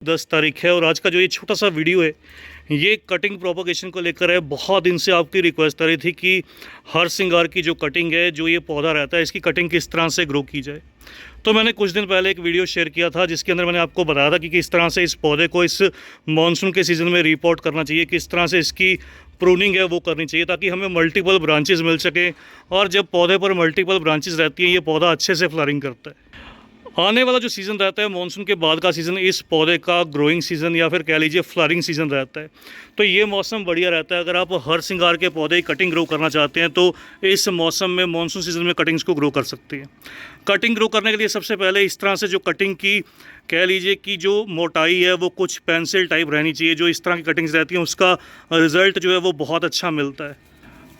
10 तारीख है और आज का जो ये छोटा सा वीडियो है ये कटिंग प्रोपगेशन को लेकर है। बहुत दिन से आपकी रिक्वेस्ट आ रही थी कि हर सिंगार की जो कटिंग है, जो ये पौधा रहता है, इसकी कटिंग किस तरह से ग्रो की जाए। तो मैंने कुछ दिन पहले एक वीडियो शेयर किया था जिसके अंदर मैंने आपको बताया था कि किस तरह से इस पौधे को इस मानसून के सीज़न में रिपोर्ट करना चाहिए, किस तरह से इसकी प्रूनिंग है वो करनी चाहिए ताकि हमें मल्टीपल ब्रांचेस मिल सकें। और जब पौधे पर मल्टीपल ब्रांचेस रहती हैं, ये पौधा अच्छे से फ्लरिंग करता है। आने वाला जो सीज़न रहता है मानसून के बाद का सीज़न, इस पौधे का ग्रोइंग सीज़न या फिर कह लीजिए फ्लरिंग सीज़न रहता है। तो ये मौसम बढ़िया रहता है। अगर आप हर सिंगार के पौधे की कटिंग ग्रो करना चाहते हैं तो इस मौसम में, मानसून सीज़न में कटिंग्स को ग्रो कर सकते हैं। कटिंग ग्रो करने के लिए सबसे पहले इस तरह से जो कटिंग की कह लीजिए कि जो मोटाई है वो कुछ पेंसिल टाइप रहनी चाहिए। जो इस तरह की कटिंग्स रहती हैं उसका रिज़ल्ट जो है वो बहुत अच्छा मिलता है।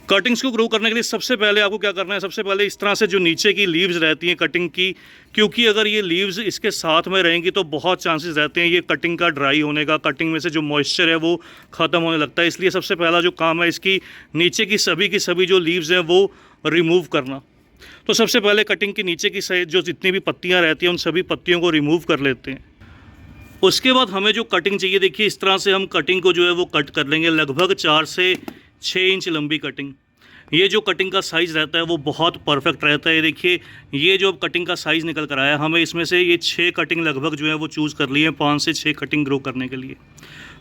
कटिंग्स को ग्रो करने के लिए सबसे पहले आपको क्या करना है, सबसे पहले इस तरह से जो नीचे की लीव्स रहती हैं कटिंग की, क्योंकि अगर ये लीव्स इसके साथ में रहेंगी तो बहुत चांसेस रहते हैं ये कटिंग का ड्राई होने का, कटिंग में से जो मॉइस्चर है वो ख़त्म होने लगता है। इसलिए सबसे पहला जो काम है इसकी नीचे की सभी जो लीव्स हैं वो रिमूव करना। तो सबसे पहले कटिंग की नीचे की जो जितनी भी पत्तियाँ रहती हैं उन सभी पत्तियों को रिमूव कर लेते हैं। उसके बाद हमें जो कटिंग चाहिए, देखिए इस तरह से हम कटिंग को जो है वो कट कर लेंगे। लगभग 4 से 6 इंच लंबी कटिंग। ये जो कटिंग का साइज़ रहता है वो बहुत परफेक्ट रहता है। देखिए ये जो कटिंग का साइज़ निकल कर आया, हमें इसमें से ये 6 कटिंग लगभग जो है वो चूज़ कर लिए हैं 5 से 6 कटिंग ग्रो करने के लिए।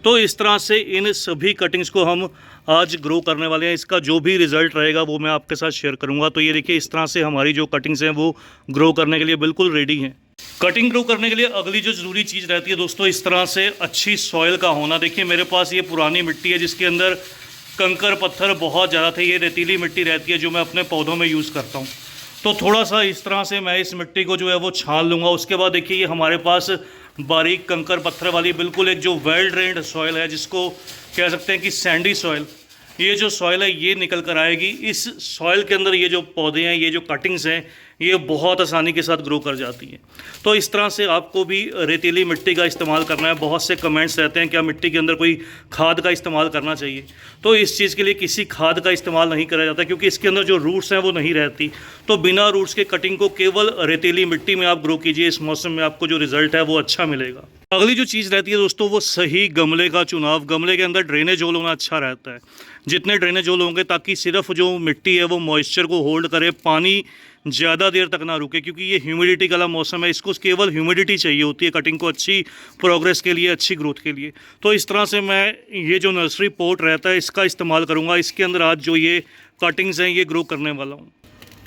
तो इस तरह से इन सभी कटिंग्स को हम आज ग्रो करने वाले हैं। इसका जो भी रिज़ल्ट रहेगा वो मैं आपके साथ शेयर करूँगा। तो ये देखिए इस तरह से हमारी जो कटिंग्स हैं वो ग्रो करने के लिए बिल्कुल रेडी हैं। कटिंग ग्रो करने के लिए अगली जो ज़रूरी चीज़ रहती है दोस्तों, इस तरह से अच्छी सॉइल का होना। देखिए मेरे पास ये पुरानी मिट्टी है जिसके अंदर कंकर पत्थर बहुत ज़्यादा थे। ये रेतीली मिट्टी रहती है जो मैं अपने पौधों में यूज़ करता हूँ। तो थोड़ा सा इस तरह से मैं इस मिट्टी को जो है वो छान लूँगा। उसके बाद देखिए ये हमारे पास बारीक कंकर पत्थर वाली बिल्कुल एक जो वेल ड्रेन्ड सॉइल है, जिसको कह सकते हैं कि सैंडी सॉइल, ये जो सॉइल है ये निकल कर आएगी। इस सॉइल के अंदर ये जो पौधे हैं, ये जो कटिंग्स हैं, ये बहुत आसानी के साथ ग्रो कर जाती हैं। तो इस तरह से आपको भी रेतीली मिट्टी का इस्तेमाल करना है। बहुत से कमेंट्स रहते हैं क्या मिट्टी के अंदर कोई खाद का इस्तेमाल करना चाहिए। तो इस चीज़ के लिए किसी खाद का इस्तेमाल नहीं करा जाता क्योंकि इसके अंदर जो रूट्स हैं वो नहीं रहती। तो बिना रूट्स के कटिंग को केवल रेतीली मिट्टी में आप ग्रो कीजिए। इस मौसम में आपको जो रिज़ल्ट है वो अच्छा मिलेगा। अगली जो चीज़ रहती है दोस्तों वो सही गमले का चुनाव। गमले के अंदर ड्रेनेज होल होना अच्छा रहता है। जितने ड्रेनेज होल होंगे ताकि सिर्फ जो मिट्टी है वो मॉइस्चर को होल्ड करे, पानी ज़्यादा देर तक ना रुके, क्योंकि ये ह्यूमिडिटी वाला मौसम है। इसको केवल ह्यूमिडिटी चाहिए होती है कटिंग को अच्छी प्रोग्रेस के लिए, अच्छी ग्रोथ के लिए। तो इस तरह से मैं ये जो नर्सरी पॉट रहता है इसका इस्तेमाल करूँगा। इसके अंदर आज जो ये कटिंग्स हैं ये ग्रो करने वाला हूँ।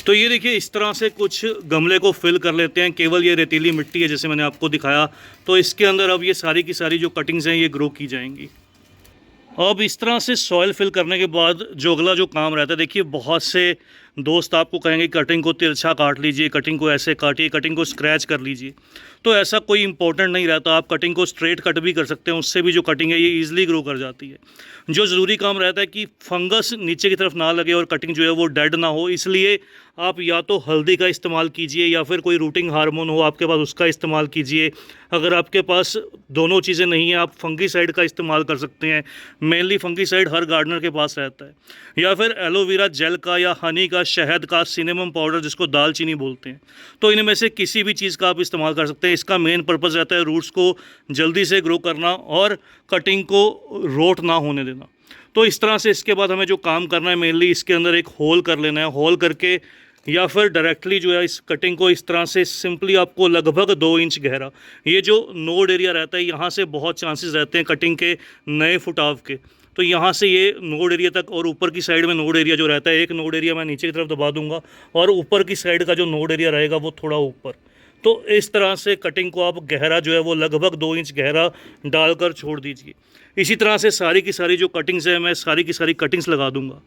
तो ये देखिए इस तरह से कुछ गमले को फिल कर लेते हैं। केवल ये रेतीली मिट्टी है जैसे मैंने आपको दिखाया। तो इसके अंदर अब ये सारी की सारी जो कटिंग्स हैं ये ग्रो की जाएंगी। अब इस तरह से सॉइल फिल करने के बाद जो अगला जो काम रहता है, देखिए बहुत से दोस्त आपको कहेंगे कटिंग को तिरछा काट लीजिए, कटिंग को ऐसे काटिए, कटिंग को स्क्रैच कर लीजिए। तो ऐसा कोई इंपॉर्टेंट नहीं रहता। आप कटिंग को स्ट्रेट कट भी कर सकते हैं, उससे भी जो कटिंग है ये ईजिली ग्रो कर जाती है। जो ज़रूरी काम रहता है कि फंगस नीचे की तरफ ना लगे और कटिंग जो है वो डेड ना हो, इसलिए आप या तो हल्दी का इस्तेमाल कीजिए या फिर कोई रूटिंग हार्मोन हो आपके पास उसका इस्तेमाल कीजिए। अगर आपके पास दोनों चीज़ें नहीं हैं, आप फंगीसाइड का इस्तेमाल कर सकते हैं। मेनली फंगीसाइड हर गार्डनर के पास रहता है। या फिर एलोवेरा जेल का या हनी का, शहद का, सिनेमम पाउडर जिसको दालचीनी बोलते हैं। तो इनमें से किसी भी चीज़ का आप इस्तेमाल कर सकते हैं। इसका मेन पर्पज़ रहता है रूट्स को जल्दी से ग्रो करना और कटिंग को रोट ना होने देना। तो इस तरह से इसके बाद हमें जो काम करना है, मेनली इसके अंदर एक होल कर लेना है। होल करके या फिर डायरेक्टली जो है इस कटिंग को इस तरह से सिंपली आपको लगभग 2 इंच गहरा, ये जो नोड एरिया रहता है यहाँ से बहुत चांसेस रहते हैं कटिंग के नए फुटाव के। तो यहाँ से ये नोड एरिया तक और ऊपर की साइड में नोड एरिया जो रहता है, एक नोड एरिया मैं नीचे की तरफ दबा दूंगा और ऊपर की साइड का जो नोड एरिया रहेगा वो थोड़ा ऊपर। तो इस तरह से कटिंग को आप गहरा जो है वो लगभग 2 इंच गहरा डालकर छोड़ दीजिए। इसी तरह से सारी की सारी जो कटिंग्स हैं मैं सारी की सारी कटिंग्स लगा दूंगा।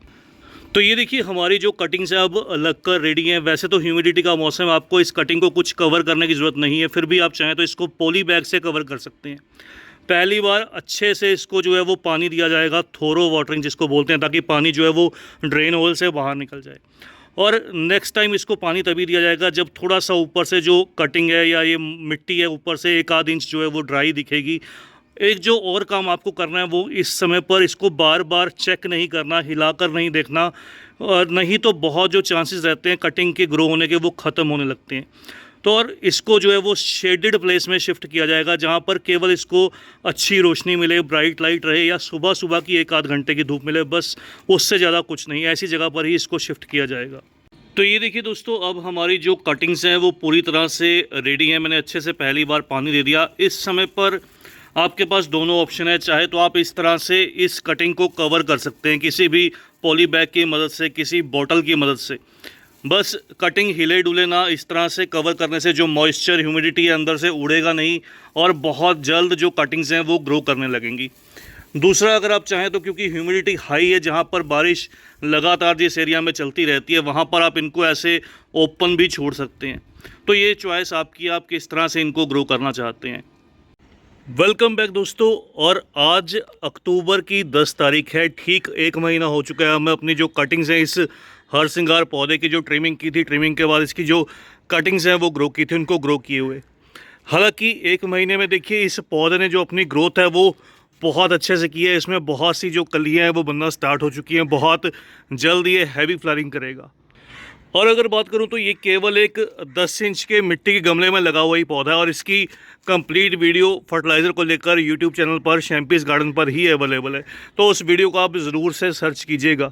तो ये देखिए हमारी जो कटिंग्स हैं अब लग कर रेडी हैं। वैसे तो ह्यूमिडिटी का मौसम है, आपको इस कटिंग को कुछ कवर करने की ज़रूरत नहीं है, फिर भी आप चाहें तो इसको पॉली बैग से कवर कर सकते हैं। पहली बार अच्छे से इसको जो है वो पानी दिया जाएगा, थोरो वाटरिंग जिसको बोलते हैं, ताकि पानी जो है वो ड्रेन होल से बाहर निकल जाए। और नेक्स्ट टाइम इसको पानी तभी दिया जाएगा जब थोड़ा सा ऊपर से जो कटिंग है या ये मिट्टी है ऊपर से 1 आध इंच जो है वो ड्राई दिखेगी। एक जो और काम आपको करना है वो इस समय पर इसको बार बार चेक नहीं करना, हिलाकर नहीं देखना, और नहीं तो बहुत जो चांसेस रहते हैं कटिंग के ग्रो होने के वो ख़त्म होने लगते हैं। तो और इसको जो है वो शेडेड प्लेस में शिफ्ट किया जाएगा, जहाँ पर केवल इसको अच्छी रोशनी मिले, ब्राइट लाइट रहे, या सुबह सुबह की 1 आध घंटे की धूप मिले, बस उससे ज़्यादा कुछ नहीं। ऐसी जगह पर ही इसको शिफ्ट किया जाएगा। तो ये देखिए दोस्तों, अब हमारी जो कटिंग्स हैं वो पूरी तरह से रेडी हैं। मैंने अच्छे से पहली बार पानी दे दिया। इस समय पर आपके पास दोनों ऑप्शन है। चाहे तो आप इस तरह से इस कटिंग को कवर कर सकते हैं किसी भी पॉली बैग की मदद से, किसी बॉटल की मदद से। बस कटिंग हिले डुले ना, इस तरह से कवर करने से जो मॉइस्चर, ह्यूमिडिटी अंदर से उड़ेगा नहीं और बहुत जल्द जो कटिंग्स हैं वो ग्रो करने लगेंगी। दूसरा, अगर आप चाहें तो क्योंकि ह्यूमिडिटी हाई है, जहाँ पर बारिश लगातार जिस एरिया में चलती रहती है, वहाँ पर आप इनको ऐसे ओपन भी छोड़ सकते हैं। तो ये चॉइस आपकी, आप किस तरह से इनको ग्रो करना चाहते हैं। वेलकम बैक दोस्तों, और आज अक्टूबर की 10 तारीख है। ठीक 1 महीना हो चुका है हमें अपनी जो कटिंग्स हैं इस हर सिंगार पौधे की जो ट्रिमिंग की थी, ट्रिमिंग के बाद इसकी जो कटिंग्स हैं वो ग्रो की थी, उनको ग्रो किए हुए। हालांकि 1 महीने में देखिए इस पौधे ने जो अपनी ग्रोथ है वो बहुत अच्छे से की है। इसमें बहुत सी जो कलियाँ हैं वो बनना स्टार्ट हो चुकी हैं। बहुत जल्द ये हैवी फ्लावरिंग करेगा। और अगर बात करूं तो ये केवल एक 10 इंच के मिट्टी के गमले में लगा हुआ ही पौधा है, और इसकी कंप्लीट वीडियो फर्टिलाइज़र को लेकर यूट्यूब चैनल पर शैम्पीज़ गार्डन पर ही अवेलेबल है। तो उस वीडियो को आप ज़रूर से सर्च कीजिएगा।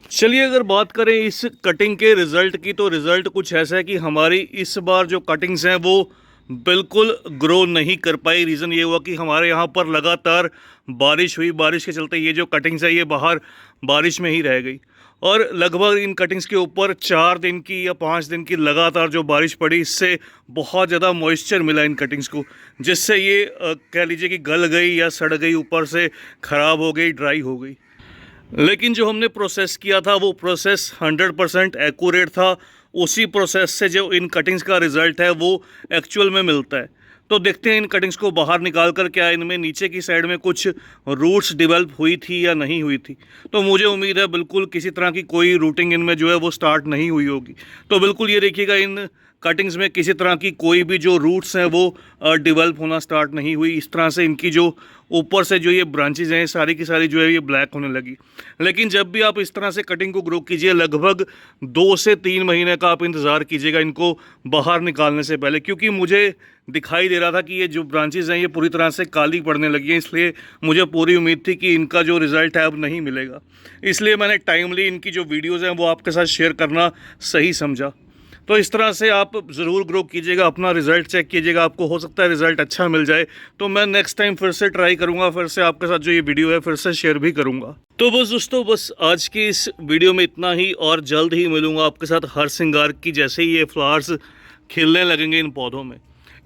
चलिए, अगर बात करें इस कटिंग के रिज़ल्ट की, तो रिज़ल्ट कुछ ऐसा है कि हमारी इस बार जो कटिंग्स हैं वो बिल्कुल ग्रो नहीं कर पाई। रीज़न ये हुआ कि हमारे यहाँ पर लगातार बारिश हुई। बारिश के चलते ये जो कटिंग्स है ये बाहर बारिश में ही रह गई, और लगभग इन कटिंग्स के ऊपर 4 दिन की या 5 दिन की लगातार जो बारिश पड़ी, इससे बहुत ज़्यादा मॉइस्चर मिला इन कटिंग्स को, जिससे ये कह लीजिए कि गल गई या सड़ गई, ऊपर से ख़राब हो गई, ड्राई हो गई। लेकिन जो हमने प्रोसेस किया था वो प्रोसेस 100% एक्यूरेट था। उसी प्रोसेस से जो इन कटिंग्स का रिज़ल्ट है वो एक्चुअल में मिलता है। तो देखते हैं इन कटिंग्स को बाहर निकाल कर क्या इनमें नीचे की साइड में कुछ रूट्स डेवलप हुई थी या नहीं हुई थी। तो मुझे उम्मीद है बिल्कुल किसी तरह की कोई रूटिंग इनमें जो है वो स्टार्ट नहीं हुई होगी। तो बिल्कुल ये देखिएगा, इन कटिंग्स में किसी तरह की कोई भी जो रूट्स हैं वो डेवलप होना स्टार्ट नहीं हुई। इस तरह से इनकी जो ऊपर से जो ये ब्रांचेज हैं सारी की सारी जो है ये ब्लैक होने लगी। लेकिन जब भी आप इस तरह से कटिंग को ग्रो कीजिए, लगभग 2 से 3 महीने का आप इंतज़ार कीजिएगा इनको बाहर निकालने से पहले, क्योंकि मुझे दिखाई दे रहा था कि ये जो ब्रांचेज हैं ये पूरी तरह से काली पड़ने लगी हैं। इसलिए मुझे पूरी उम्मीद थी कि इनका जो रिज़ल्ट है अब नहीं मिलेगा। इसलिए मैंने टाइमली इनकी जो वीडियोज़ हैं वो आपके साथ शेयर करना सही समझा। तो इस तरह से आप ज़रूर ग्रो कीजिएगा, अपना रिज़ल्ट चेक कीजिएगा। आपको हो सकता है रिज़ल्ट अच्छा मिल जाए, तो मैं नेक्स्ट टाइम फिर से ट्राई करूँगा, फिर से आपके साथ जो ये वीडियो है फिर से शेयर भी करूँगा। तो बस दोस्तों, बस आज की इस वीडियो में इतना ही, और जल्द ही मिलूँगा आपके साथ हर सिंगार की जैसे ही ये फ्लावर्स खिलने लगेंगे इन पौधों में,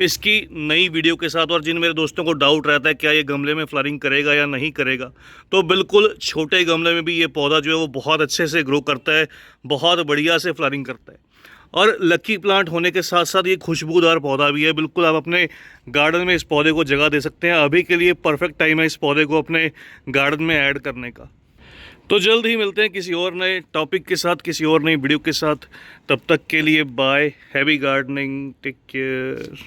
इसकी नई वीडियो के साथ। और जिन मेरे दोस्तों को डाउट रहता है क्या ये गमले में फ्लावरिंग करेगा या नहीं करेगा, तो बिल्कुल छोटे गमले में भी ये पौधा जो है वो बहुत अच्छे से ग्रो करता है, बहुत बढ़िया से फ्लावरिंग करता है। और लकी प्लांट होने के साथ साथ ये खुशबूदार पौधा भी है। बिल्कुल आप अपने गार्डन में इस पौधे को जगह दे सकते हैं। अभी के लिए परफेक्ट टाइम है इस पौधे को अपने गार्डन में ऐड करने का। तो जल्द ही मिलते हैं किसी और नए टॉपिक के साथ, किसी और नई वीडियो के साथ। तब तक के लिए bye, happy gardening, take care.